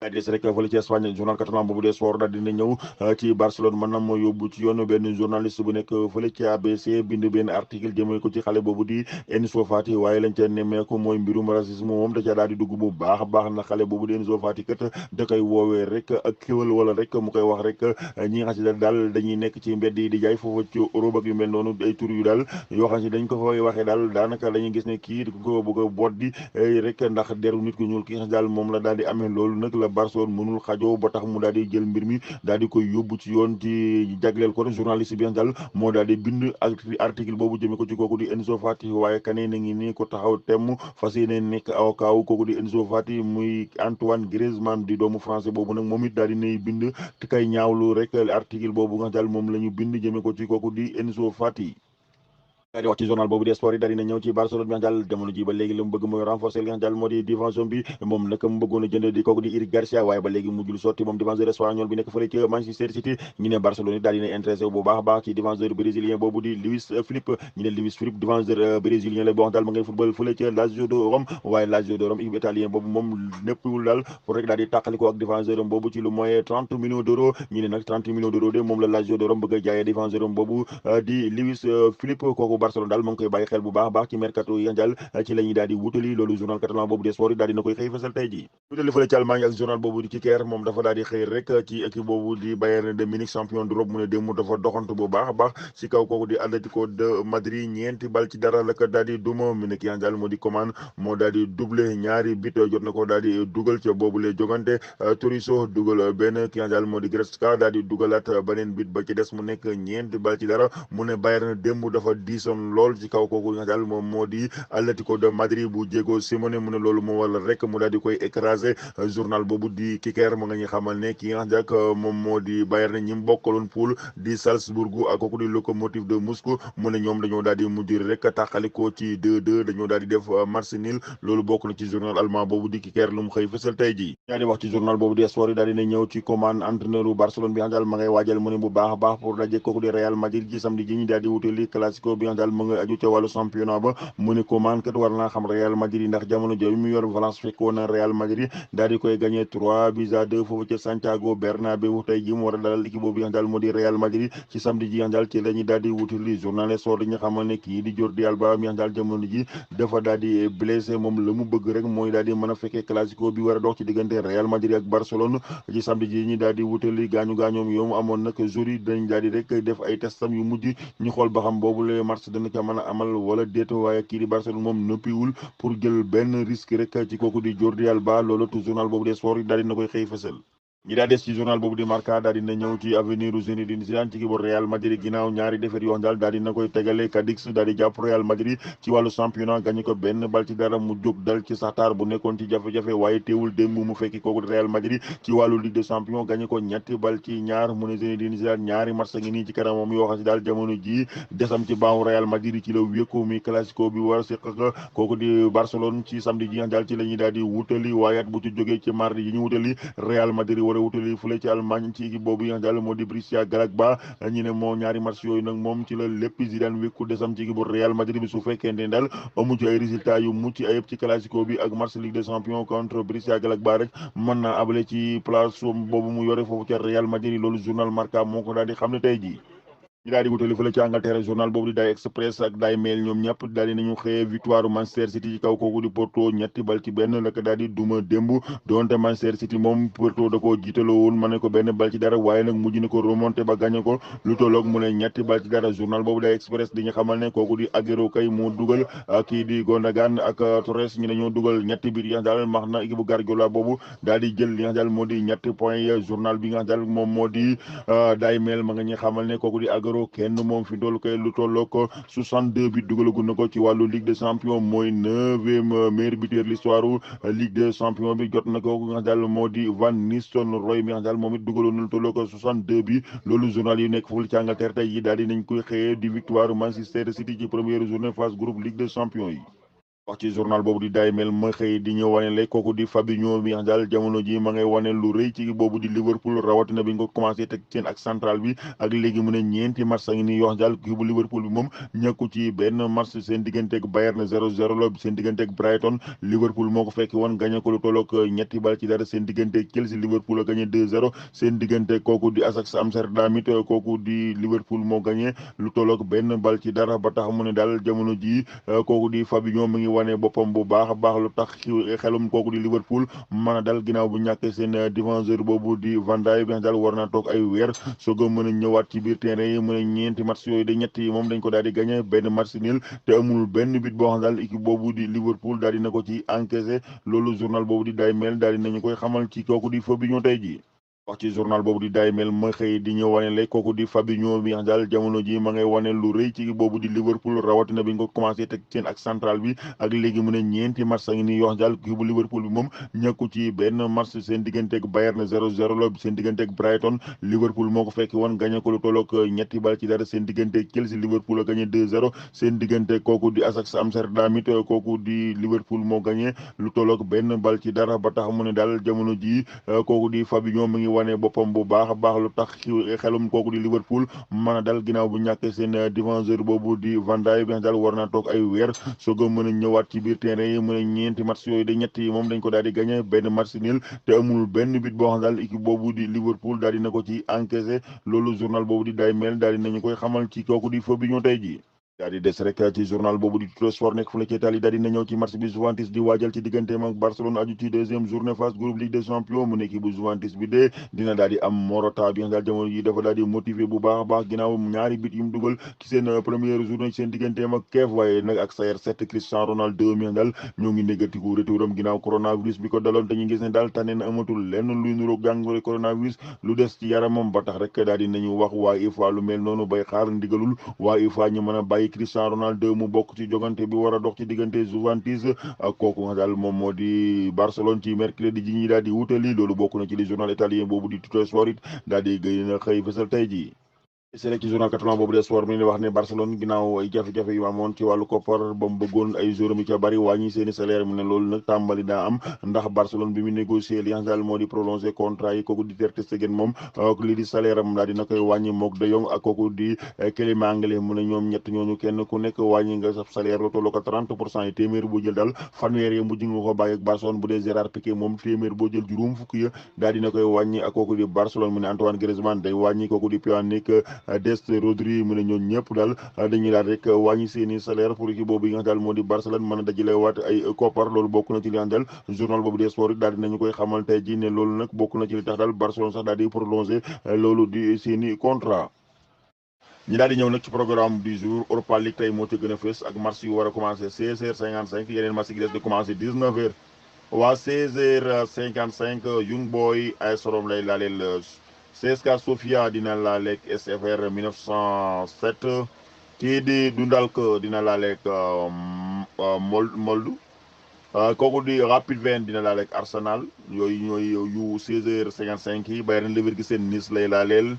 des rek fële ci Espagne journal catalan boobu des sport daal dina ñëw ci Barcelone mën na moo yóbbu ci yoon benn journaliste bu nekk fële ci ABC bind benn article jëmee ko ci xale boobu di Enzo Fati waaye lañ ca nemmeeku mooy mbirum racisme moom da ca daal di dugg bu baax a baax na xale boobu di Enzo Fati kat da koy woowee rek ak kéwal wala rek mu koy wax rek ñi nga xam ne daal dañuy nekk ci mbedd yi di jaay foofu ci Europe ak yu mel noonu ay tur yu daal yoo xam ne dañ ko fay waxee daal daanaka dañuy gis ne kii ko bëgg a boot di rek ndax deru nit ku ñuul ki nga xam daal moom la daal di amee loolu nag la Barcelone mënul xajoo ba tax mu daal di jël mbir mi daal di koy yóbbu ci yoon ci jagleel ko journaliste bi daal moo daal di bind article boobu jëmee ko ci kooku di Enzo Fati waaye kanee na ngi nii ko taxaw temm fas yéene nekk avocat wu kooku di Enzo Fati muy Antoine Griezmann di doomu français boobu nag moom it daal di nay bind te kay ñaawlu rek article boobu nga daal moom la ñu bind jëmee ko ci kooku di Enzo Fati. daal di wax ci journal boobu di sport yi daal dina ñëw ci Barcelone bi nga daal jamono ji ba léegi la mu bëgg mooy renforcer li nga daal moo di défense bi moom nag mu bëggoon a jënd di kooku di Eric Garcia waaye ba léegi mujjul sotti moom défenseur espagnol bi nekk fële ci Manchester City ñu ne Barcelone yi daal dina intéressé bu baax a baax ci défenseur brésilien boobu di Luis Felipe ñu ne Luis Felipe défenseur brésilien la boo xam daal ma ngay football fële ci Lazio de Rome waaye Lazio de Rome équipe italien boobu moom néppul daal pour rek daal di tàqaliko ak défenseur am boobu ci lu moyen 30 millions d'euros ñu ne nag 30 millions d'euros de moom la Lazio de Rome bëgg a jaayee défenseur am boobu di Luis Felipe kooku Barcelone daal ma ngi koy bàyyi xel bu baax a baax ci mercato yi nga ci la ñuy daal di wutali loolu journal catalan boobu des sport yi daal dina koy xëy fësal tey ji wutali fële ci Allemagne ak journal boobu di Kicker moom dafa daal di xëy rek ci équipe boobu di Bayern de Munich champion d'Europe mu ne démb dafa doxantu bu baax a baax ci kaw kooku di Atlético de Madrid ñeenti bal ci dara la ko daal di duma mu ne ki nga moo di Coman moo daal di doublé ñaari bit jot na ko daal di dugal ca boobu lay jogante Tolisso dugal benn ki nga moo di Goretzka daal di dugalaat beneen bit ba ci des mu nekk ñeenti bal ci dara mu ne Bayern démb dafa diisoon lool ci kaw kooku nga daal moom moo di Atlético de Madrid bu Diego Simeone mu ne loolu moo wala rek mu daal di koy écraser journal boobu di Kicker mu nga ñu xamal ne ki nga xam ne moom moo di Bayern ñi mu bokkaloon poule di Salzbourg ak kooku di Lokomotiv de Moscou mu ne ñoom dañoo daal di mujj rek tàqalikoo ci 2-2 dañoo daal di def match nul loolu bokk na ci journal allemand boobu di Kicker lu mu xëy fësal tey ji yaa di wax ci journal boobu di sport yi daal dina ñëw ci Coman entraîneur u Barcelone bi nga xam ma ngay waajal mu ne bu baax a baax pour daje kooku di Real Madrid ci samedi ji ñu daal di wutali classico bi nga xam ma nga aju ca wàllu championnat ba mu ne Coman kat war naa xam Real Madrid ndax jamono jooju mu yor Valence fekkoon na Real Madrid daal di koy gagné 3-2 foofu ca Santiago Bernabéu tey ji mu war a dalal équipe boobu nga xam moo di Real Madrid ci samedi ji nga xam ci la ñuy daal di wutali journal sport dañu xamal ne kii di Jordi Alba mi nga xam jamono ji dafa daal di blessé moom la mu bëgg rek mooy daal di mën a fekkee classico bi war a dox ci diggante Real Madrid ak Barcelone ci samedi ji ñi daal di wutali gaañu-gaañoom yow mu amoon nag jour yi dañ daal di rek def ay testam yu mujj ñu xool ba xam boobu le match dana ca mën a amal wala déet waaye kii di Barcelone moom noppiwul pour jël benn risque rek ci kooku di Jordi Alba loolu tout journal boobu des sport yi daal dina koy xëy fësal ñi daa des ci journal boobu di Marca daal dina ñëw ci avenir u Zinedine Zidane ci équipe Real Madrid ginnaaw ñaari défaite yoo xam daal dina koy tegale Cadix daal di jàpp Real Madrid ci wàllu championnat gagné ko benn bal ci dara mu jóg dal ci Shakhtar bu nekkoon ci jafe-jafe waaye teewul démb mu fekki kooku Real Madrid ci wàllu Ligue des Champions gagné ko ñetti bal ci ñaar mu ne Zinedine Zidane ñaari match ngi nii ci kanamam yoo xam si daal jamono ji desam ci baawu Real Madrid ci la wékku mi classico bi war a seq kooku di Barcelone ci samedi ji nga daal ci la ñuy daal di wutali waaye bu ci jógee ci mardi yi ñu wutali Real Madrid war a wutali fële ci Allemagne ci équipe boobu yi nga daal moo di Borussia Gladbach ñu ne moo ñaari match yooyu nag moom ci la lépp Zidane wékku desam ci équipe bu Real Madrid bi su fekkente ne daal amu ci ay résultats yu mucc ayib ci classico bi ak match Ligue des Champions contre Borussia Gladbach rek mën naa abale ci place boobu mu yore foofu ca Real Madrid loolu journal Marca moo ko daal di xam ne tey jii ñi daal di wutali fële ci Angleterre journal boobu di Daily Express ak Daily Mail ñoom ñëpp daal di nañu xëyee victoire Manchester City ci kaw kooku di Porto ñetti bal ci benn la ko daal di duma démb doonte Manchester City moom Porto da koo jiitaloo woon ma ne ko benn bal ci dara waaye nag mujj na ko remonté ba gagné ko lu tolloog mu ne ñetti bal ci dara journal boobu Daily Express di ñu xamal ne kooku di Aguero kay moo dugal kii di Gundogan ak Torres ñu ne ñoo dugal ñetti biir yi nga daal max na équipe bu Guardiola boobu daal di jël li nga daal moo di ñetti points journal bi nga daal moom moo di Daily Mail ma nga ñu xamal ne kooku di kenn moom fi doolu koy lu tolloo ko 62 bi dugalagu na ko ci wàllu Ligue des Champions mooy 9e meilleur buteur l'histoire Ligue des Champions bi jot na ko nga daal moo di Van Nistelrooy mi nga daal moom it dugaloon na lu tolloo ko 62 bi loolu journal yi nekk foofu ci Angleterre tey yi daal di nañ koy xëyee di victoire Manchester City ci première journée phase groupe Ligue des Champions yi wax ci journal boobu di Daily Mail ma xëy di ñu wane le kooku di Fabinho bi nga xam daal jamono ji ma ngay wane lu rëy ci boobu di Liverpool rawatina bi nga ko commencé teg seen ak central bi ak léegi mu ne ñeenti match a ngi nii yoo xam daal kii bu Liverpool bi moom ñàkku ci benn match seen digganteeg Bayern 0-0 la seen digganteeg Brighton Liverpool moo ko fekki woon gagné ko lu tolloog ñetti bal ci dara seen digganteeg Chelsea Liverpool a gagné 2-0 seen digganteeg kooku di Ajax Amsterdam it kooku di Liverpool moo gagné lu tolloog benn bal ci dara ba tax mu ne daal jamono ji kooku di Fabinho mi ngi wane boppam bu baax a baax lu tax xelum kooku di Liverpool mën a dal ginnaaw bu ñàkkee seen défenseur boobu di Van Dijk bi daal war naa toog ay weer soog a mën a ñëwaat ci biir terrain yi mu ne ñeenti match yooyu de ñett yi moom dañ ko daal di gagné benn match nul te amul benn but boo xam daal équipe boobu di Liverpool daal dina ko ci encaissé loolu journal boobu di Daily Mail daal di nañu koy xamal ci kooku di Fabinho tey jii. wax ci journal boobu di Daily Mail ma xëy di ñu wane le kooku di Fabinho bi nga daal jamono ji ma ngay wane lu rëy ci boobu di Liverpool rawatina bi nga ko commencé teg seen ak central bi ak léegi mu ne ñeenti match a ngi nii yoo xam daal kii bu Liverpool bi moom ñàkku ci benn match seen digganteeg Bayern 0-0 la seen digganteeg Brighton Liverpool moo ko fekki woon gagné ko lu tolloog ñetti bal ci dara seen digganteeg Chelsea Liverpool a gagné 2-0 seen digganteeg kooku di Ajax Amsterdam it kooku di Liverpool moo gagné lu tolloog benn bal ci dara ba tax mu ne daal jamono ji kooku di Fabinho mi ngi wane boppam bu baax a baax lu tax xelum kooku di Liverpool mën a dal ginnaaw bu ñàkkee seen défenseur boobu di Van Dijk bi daal war naa toog ay weer soog a mën a ñëwaat ci biir terrain yi mu ne ñeenti match yooyu de ñett yi moom dañ ko daal di gagné benn match nul te amul benn but boo xam daal équipe boobu di Liverpool daal dina ko ci encaissé loolu journal boobu di Daily Mail daal di nañu koy xamal ci kooku di Fabinho tey jii. daal di des rek ci journal boobu di Tuttosport nekk fële ci Italie daal dina ñëw ci match bi Juventus di waajal ci digganteem ak Barcelone aju ci deuxième journée phase groupe Ligue des Champions mu nekk bu Juventus bi de dina daal di am Morata bi nga daal jamono yi dafa daal di motivé bu baax a baax ginnaaw ñaari bit yu mu dugal ci seen première journée ci seen digganteem ak Kiev waaye nag ak CR7 Cristiano Ronaldo mi daal ñoo ngi négatifu retouram ginnaaw coronavirus bi ko daloon te ñu gis ne daal tane na amatul lenn luy nuroog jàngoro coronavirus lu des ci yaramam ba tax rek daal di nañu wax waa UEFA lu mel noonu bay xaar ndigalul waa UEFA ñu mën a bàyyi Cristiano Ronaldo mu bokk ci jogante bi war a dox ci diggante Juventus ak kooku nga daal moom moo di Barcelone ci mercredi ji ñi daal di wutali loolu bokk na ci li journal italien boobu di Tuttosport it daal di gën a xëy fësal tey jii. c'est rek ci journal catalan boobu de sport mi ne wax ne Barcelone ginnaaw ay jafe-jafe yu amoon ci wàllu koppar ba mu bëggoon ay joueurs mi ca bari wàññi seeni salaire mu ne loolu nag tàmbali daa am ndax Barcelone bi mu négocier li nga xam moo di prolonger contrat yi kooku di Ter Stegen moom lii di salaire am daal dina koy wàññi mook De Jong ak kooku di Clément Anglais mu ne ñoom ñett ñooñu kenn ku nekk wàññi nga sa salaire lu tolloo ko 30% yi téeméer boo jël daal fanweer yi mujj nga ko bàyyi ak Barcelone bu dee Gérard Piqué moom téeméer boo jël juróom fukk ya daal dina koy wàññi ak kooku di Barcelone mu ne Antoine Griezmann day wàññi kooku di Pjanic Dest Rodri mu ne ñoon ñëpp daal dañuy daal rek wàññi seeni salaire pour équipe boobu yi nga daal moo di Barcelone mën a dajale waat ay koppar loolu bokk na ci li daal journal boobu des sport daal dinañu koy xamal tey ji ne loolu nag bokk na ci li tax daal Barcelone sax daal di prolonger loolu di seeni contrat. ñi daal di ñëw nag ci programme du jour Europa League tey moo ci gën a fës ak match yu war a commencé 16h55 yeneen match yi des di commencé 19h waa 16h55 Young Boys AS Rome lay laaleel CSKA Sofia dina laaleeg SFR 1907 kii di Dundalk dina laaleeg Molde kooku di Rapid Wien dina laaleeg Arsenal yooyu ñooy yu 16h55 yi Bayer Leverkusen Nice lay laaleel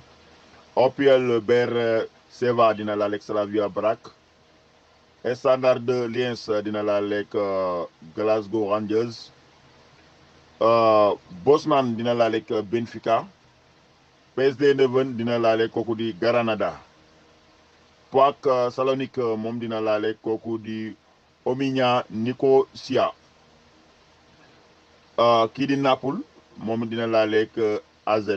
OPL Beersheva dina laaleeg Slavia Prague Standard de Liège dina laaleeg Glasgow Rangers Bosman dina laaleeg Benfica PSD Eindhoven dina laale kooku di Granada PAOK Salonique moom dina laale kooku di Omonia Nicosia kii di Naples moom dina laale AZ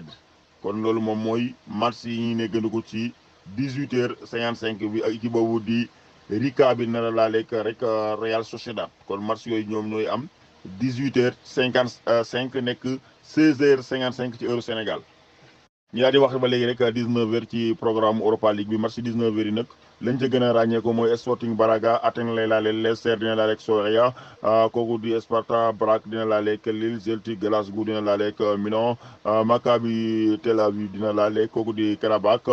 kon loolu moom mooy match yi ñu ne gën ko ci 18h55 bi ak équipe boobu di Rika bi dina laale rek Real Sociedad kon match yooyu ñoom ñooy am 18h55 nekk 16h55 ci heure Sénégal. ñu daal di wax ba léegi rek 19h ci programme Europa League bi match 19h yi nag lañ ca gën a ràññee ko mooy Sporting Braga Athènes lay laale Leicester dina laale ak Soria kooku di Sparta Brague dina laale ak Lille Celtic Glasgow dina laale ak Milan Maccabi Tel Aviv dina laale kooku di Karabakh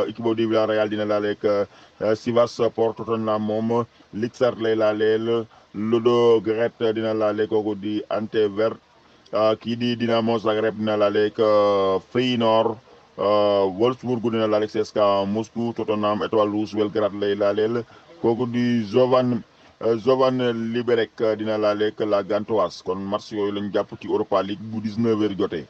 équipe boobu di Villarreal dina laale ak Sivasspor Tottenham moom Lixart lay laaleel Ludogorets dina laale kooku di Antwerp kii di Dinamo Zagreb dina laaleeg Feyenoord Wolfsburg dina laaleeg CSKA Moscou Tottenham Étoile Rouge Belgrade lay laaleel kooku di Slovan Slovan Liberec dina laaleeg la Gantoise kon match yooyu lañ jàpp ci Europa League bu 19h jotee.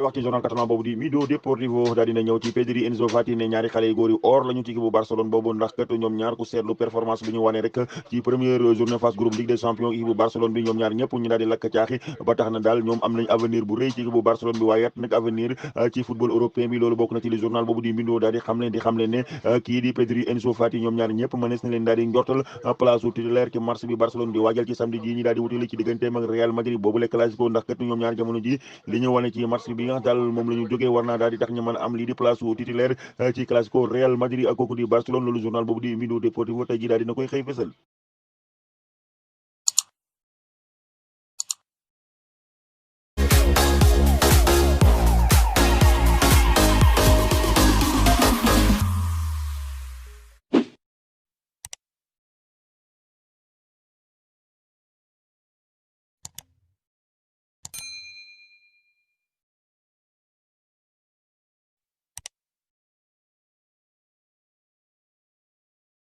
wax ci journal catalan boobu di Mundo Deportivo daal dina ñëw ci Pedri Enzo Fati ne ñaari xale yu góor yu or la ñu ci équipe bu Barcelone boobu ndax kat ñoom ñaar ku seetlu performance bi ñu wane rek ci première journée phase groupe Ligue des champions équipe bu Barcelone bi ñoom ñaar ñëpp ñu daal di lakk caaxi ba tax na daal ñoom am nañ avenir bu rëy ci équipe bu Barcelone bi waaye it nag avenir ci football européen bi loolu bokk na ci li journal boobu di Mundo daal di xamle ne kii di Pedri Enzo Fati ñoom ñaar ñëpp mënees na leen daal di njortal place u titulaire ci match bi Barcelone di waajal ci samedi ji ñi daal di wutali ci digganteem ak Real Madrid boobu le classico ndax kat ñoom ñaar jamono ji li ñu wane ci match bi nga daal moom lañu jógee war naa daal di tax ñu mën a am lii di place u titulaire ci classico Real Madrid ak kooku di Barcelone loolu journal boobu di Mundo Deportivo tey ji daal dina koy xëy fësal